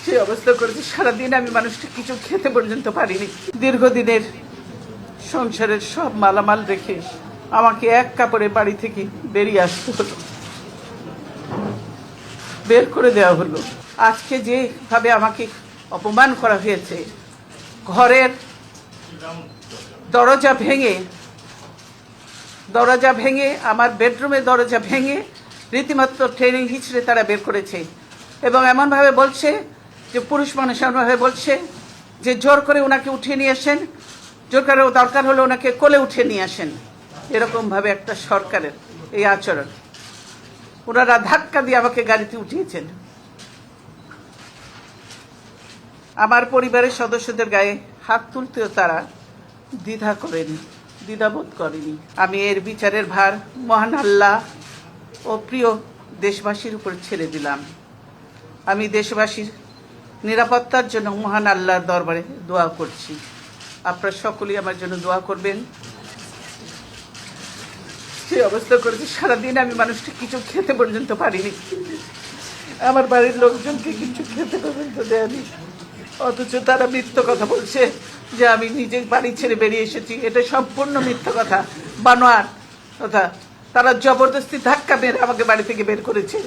সে অবস্থা করেছে, সারাদিন আমি মানুষটা কিছু খেতে পর্যন্ত পারিনি। দীর্ঘদিনের সংসারের সব মালামাল রেখে আমাকে এক কাপড়ে বাড়ি থেকে বেরিয়ে আসতে হলো, বের করে দেওয়া হলো। আজকে যেভাবে আমাকে অপমান করা হয়েছে, ঘরের দরজা ভেঙে আমার বেডরুমের দরজা ভেঙে রীতিমাত্র ট্রেনিং হিচড়ে তারা বের করেছে এবং এমনভাবে বলছে যে পুরুষ মানুষ এমনভাবে বলছে যে জোর করে ওনাকে উঠিয়ে নিয়ে আসেন, জোর করে দরকার হলে ওনাকে কোলে উঠিয়ে নিয়ে আসেন। এরকমভাবে একটা সরকারের এই আচরণ। ওনারা ধাক্কা দিয়ে আমাকে গাড়িতে উঠিয়েছেন। আমার পরিবারের সদস্যদের গায়ে হাত তুলতেও তারা দ্বিধাবোধ করেনি। আমি এর বিচারের ভার মহান আল্লাহ ও প্রিয় দেশবাসীর উপর ছেড়ে দিলাম। আমি দেশবাসীর নিরাপত্তার জন্য মহান আল্লাহর দরবারে দোয়া করছি। আপনারা সকলেই আমার জন্য দোয়া করবেন। সে অবস্থা করেছে, সারাদিন আমি মানুষটা কিছু খেতে পর্যন্ত পারিনি। আমার বাড়ির লোকজনকে কিছু খেতে পর্যন্ত দেয়নি, অথচ তারা মিথ্যা কথা বলছে যে আমি নিজে বাড়ি ছেড়ে বেরিয়ে এসেছি। এটা সম্পূর্ণ মিথ্যা কথা, বানোয়াট কথা। তারা জবরদস্তি ধাক্কা মেরে আমাকে বাড়ি থেকে বের করেছে।